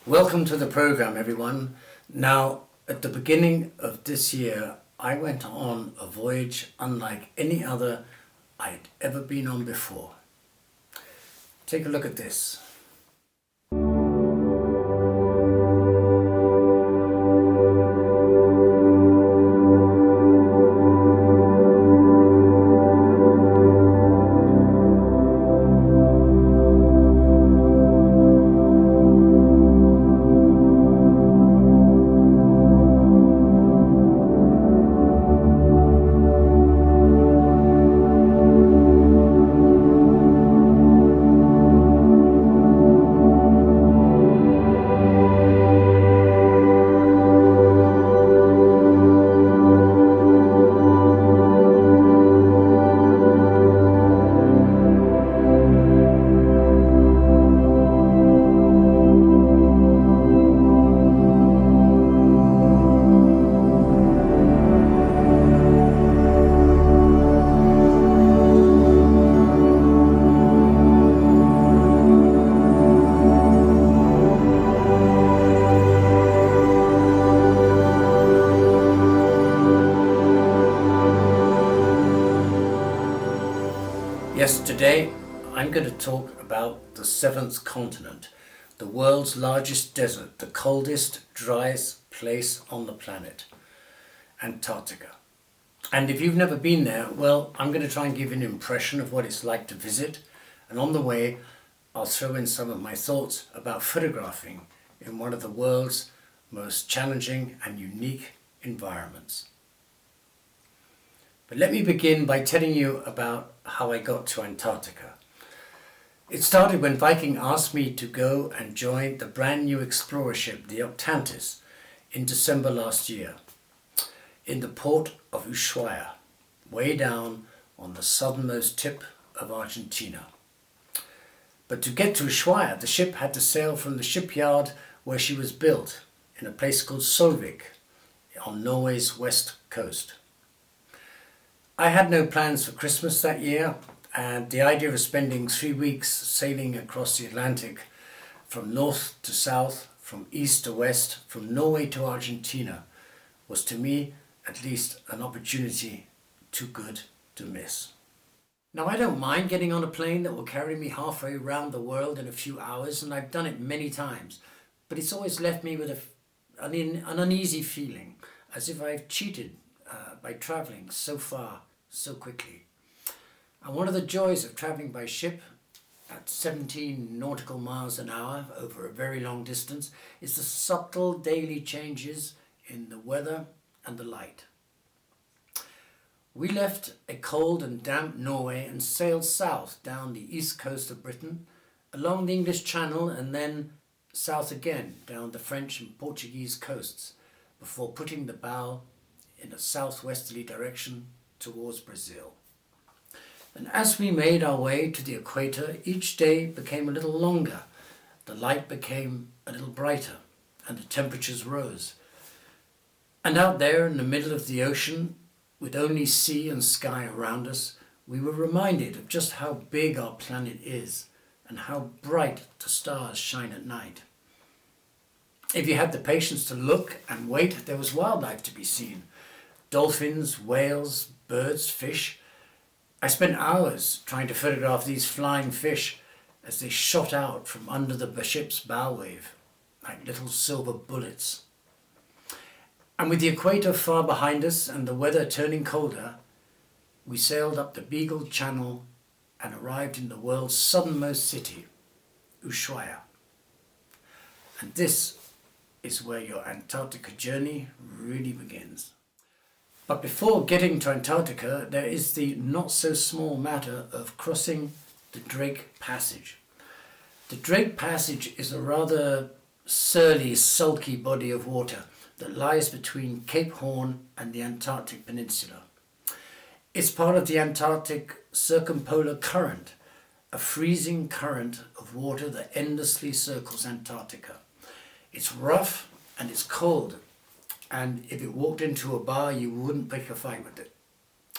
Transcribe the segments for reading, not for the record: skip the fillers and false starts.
Welcome to the program, everyone. Now, at the beginning of this year, I went on a voyage unlike any other I'd ever been on before. Take a look at this. Yes, today I'm going to talk about the seventh continent, the world's largest desert, the coldest, driest place on the planet, Antarctica. And if you've never been there, well, I'm going to try and give you an impression of what it's like to visit. And on the way, I'll throw in some of my thoughts about photographing in one of the world's most challenging and unique environments. But let me begin by telling you about how I got to Antarctica. It started when Viking asked me to go and join the brand new explorer ship, the Octantis, in December last year, in the port of Ushuaia, way down on the southernmost tip of Argentina. But to get to Ushuaia, the ship had to sail from the shipyard where she was built, in a place called Solvik, on Norway's west coast. I had no plans for Christmas that year, and the idea of spending 3 weeks sailing across the Atlantic from north to south, from east to west, from Norway to Argentina was to me at least an opportunity too good to miss. Now, I don't mind getting on a plane that will carry me halfway around the world in a few hours, and I've done it many times, but it's always left me with an uneasy feeling, as if I've cheated by travelling so far, so quickly. And one of the joys of travelling by ship at 17 nautical miles an hour over a very long distance is the subtle daily changes in the weather and the light. We left a cold and damp Norway and sailed south down the east coast of Britain, along the English Channel, and then south again down the French and Portuguese coasts, before putting the bow in a southwesterly direction towards Brazil. And as we made our way to the equator, each day became a little longer, the light became a little brighter, and the temperatures rose. And out there in the middle of the ocean, with only sea and sky around us, we were reminded of just how big our planet is and how bright the stars shine at night. If you had the patience to look and wait, there was wildlife to be seen. Dolphins, whales, birds, fish. I spent hours trying to photograph these flying fish as they shot out from under the ship's bow wave like little silver bullets. And with the equator far behind us and the weather turning colder, we sailed up the Beagle Channel and arrived in the world's southernmost city, Ushuaia. And this is where your Antarctica journey really begins. But before getting to Antarctica, there is the not-so-small matter of crossing the Drake Passage. The Drake Passage is a rather surly, sulky body of water that lies between Cape Horn and the Antarctic Peninsula. It's part of the Antarctic Circumpolar Current, a freezing current of water that endlessly circles Antarctica. It's rough and it's cold, and if it walked into a bar, you wouldn't pick a fight with it.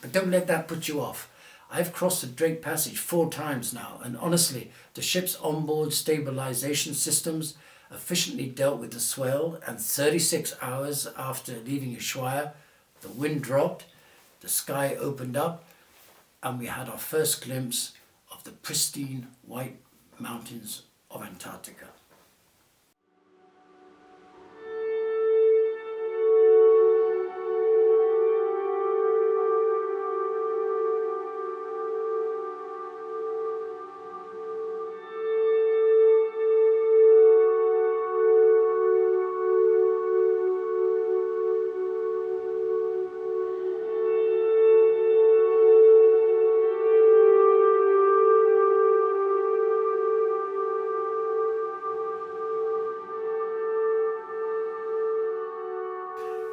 But don't let that put you off. I've crossed the Drake Passage 4 times now, and honestly, the ship's onboard stabilization systems efficiently dealt with the swell, and 36 hours after leaving Ushuaia, the wind dropped, the sky opened up, and we had our first glimpse of the pristine white mountains of Antarctica.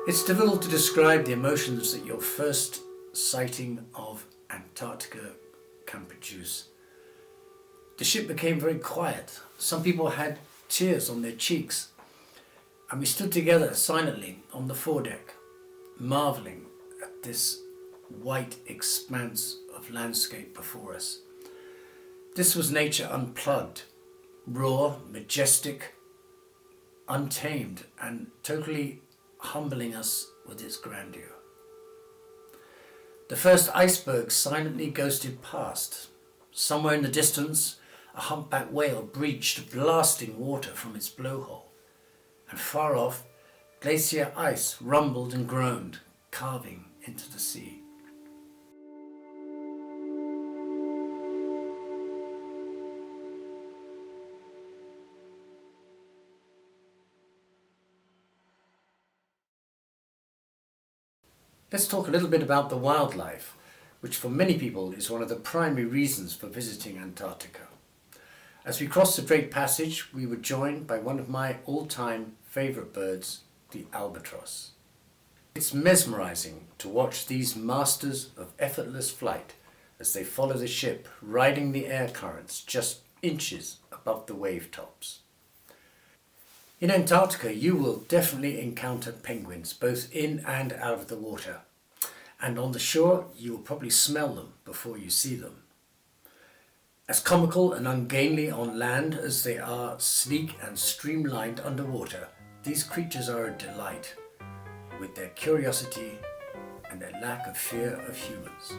It's difficult to describe the emotions that your first sighting of Antarctica can produce. The ship became very quiet. Some people had tears on their cheeks, and we stood together silently on the foredeck, marvelling at this white expanse of landscape before us. This was nature unplugged, raw, majestic, untamed, and totally humbling us with its grandeur. The first iceberg silently ghosted past. Somewhere in the distance, a humpback whale breached blasting water from its blowhole, and far off, glacier ice rumbled and groaned, carving into the sea. Let's talk a little bit about the wildlife, which for many people is one of the primary reasons for visiting Antarctica. As we crossed the Drake Passage, we were joined by one of my all-time favourite birds, the albatross. It's mesmerising to watch these masters of effortless flight as they follow the ship, riding the air currents just inches above the wave tops. In Antarctica, you will definitely encounter penguins, both in and out of the water. And on the shore, you will probably smell them before you see them. As comical and ungainly on land as they are sleek and streamlined underwater, these creatures are a delight, with their curiosity and their lack of fear of humans.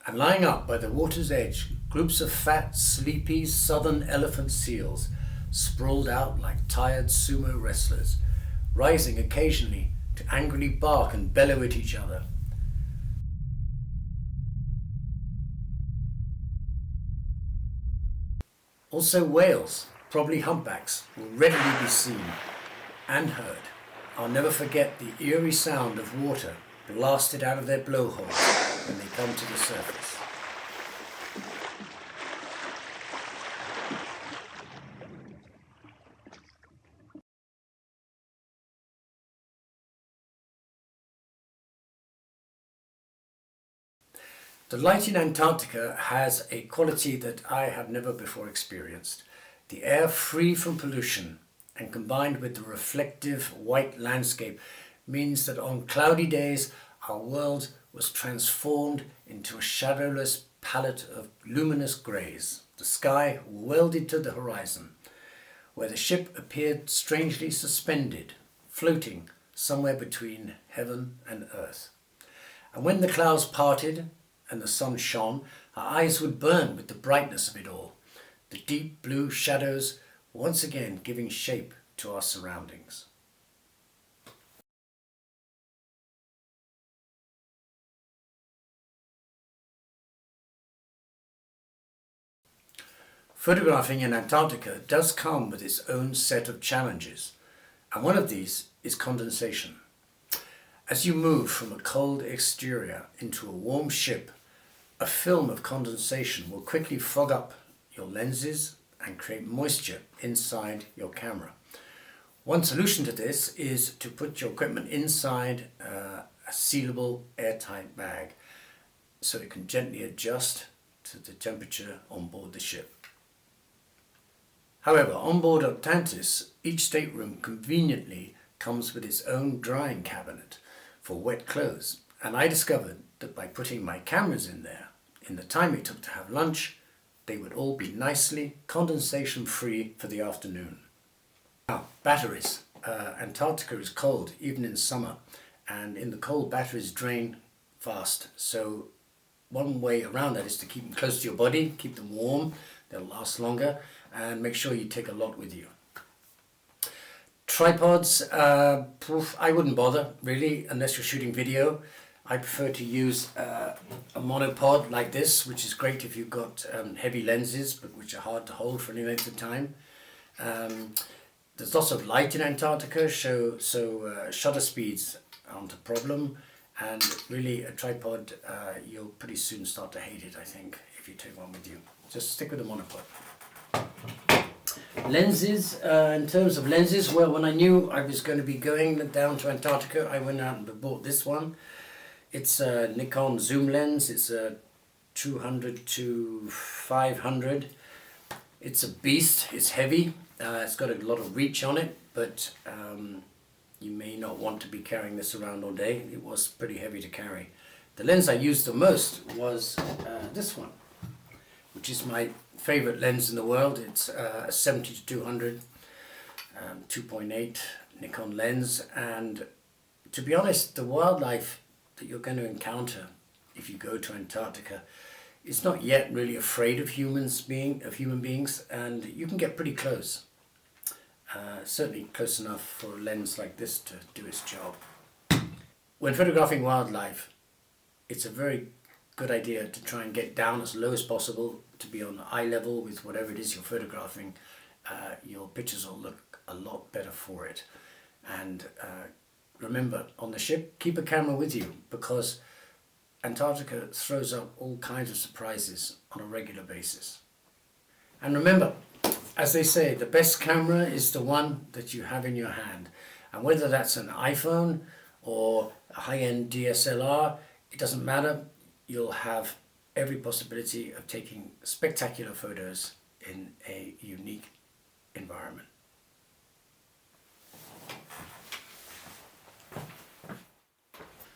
And lying up by the water's edge, groups of fat, sleepy southern elephant seals sprawled out like tired sumo wrestlers, rising occasionally to angrily bark and bellow at each other. Also whales, probably humpbacks, will readily be seen and heard. I'll never forget the eerie sound of water blasted out of their blowholes when they come to the surface. The light in Antarctica has a quality that I have never before experienced. The air free from pollution and combined with the reflective white landscape means that on cloudy days our world was transformed into a shadowless palette of luminous greys, the sky welded to the horizon, where the ship appeared strangely suspended, floating somewhere between heaven and earth. And when the clouds parted and the sun shone, our eyes would burn with the brightness of it all, the deep blue shadows once again giving shape to our surroundings. Photographing in Antarctica does come with its own set of challenges, and one of these is condensation. As you move from a cold exterior into a warm ship, a film of condensation will quickly fog up your lenses and create moisture inside your camera. One solution to this is to put your equipment inside a sealable airtight bag so it can gently adjust to the temperature on board the ship. However, on board Atlantis, each stateroom conveniently comes with its own drying cabinet for wet clothes, and I discovered that by putting my cameras in there, in the time it took to have lunch, they would all be nicely condensation free for the afternoon. Now, batteries. Antarctica is cold even in summer, and in the cold batteries drain fast, so one way around that is to keep them close to your body, keep them warm, they'll last longer, and make sure you take a lot with you. Tripods, I wouldn't bother really unless you're shooting video. I prefer to use a monopod like this, which is great if you've got heavy lenses, but which are hard to hold for any length of time. There's lots of light in Antarctica, so shutter speeds aren't a problem, and really a tripod, you'll pretty soon start to hate it, I think, if you take one with you. Just stick with the monopod. Lenses, in terms of lenses, well, when I knew I was going to be going down to Antarctica, I went out and bought this one. It's a Nikon zoom lens. It's a 200 to 500. It's a beast. It's heavy. It's got a lot of reach on it, but you may not want to be carrying this around all day. It was pretty heavy to carry. The lens I used the most was this one, which is my favorite lens in the world. It's a 70 to 200 2.8 Nikon lens, and to be honest, the wildlife that you're going to encounter if you go to Antarctica is not yet really afraid of human beings, and you can get pretty close. Certainly close enough for a lens like this to do its job. When photographing wildlife, it's a very good idea to try and get down as low as possible, to be on eye level with whatever it is you're photographing. Your pictures will look a lot better for it. And remember, on the ship, keep a camera with you, because Antarctica throws up all kinds of surprises on a regular basis. And remember, as they say, the best camera is the one that you have in your hand. And whether that's an iPhone or a high-end DSLR, it doesn't matter. You'll have every possibility of taking spectacular photos in a unique environment.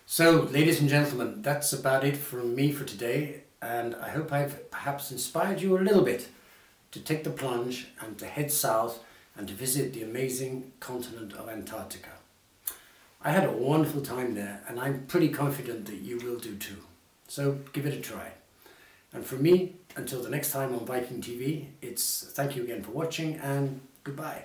So, ladies and gentlemen, that's about it from me for today, and I hope I've perhaps inspired you a little bit to take the plunge and to head south and to visit the amazing continent of Antarctica. I had a wonderful time there, and I'm pretty confident that you will do too. So give it a try. And from me, until the next time on Viking TV, it's thank you again for watching, and goodbye.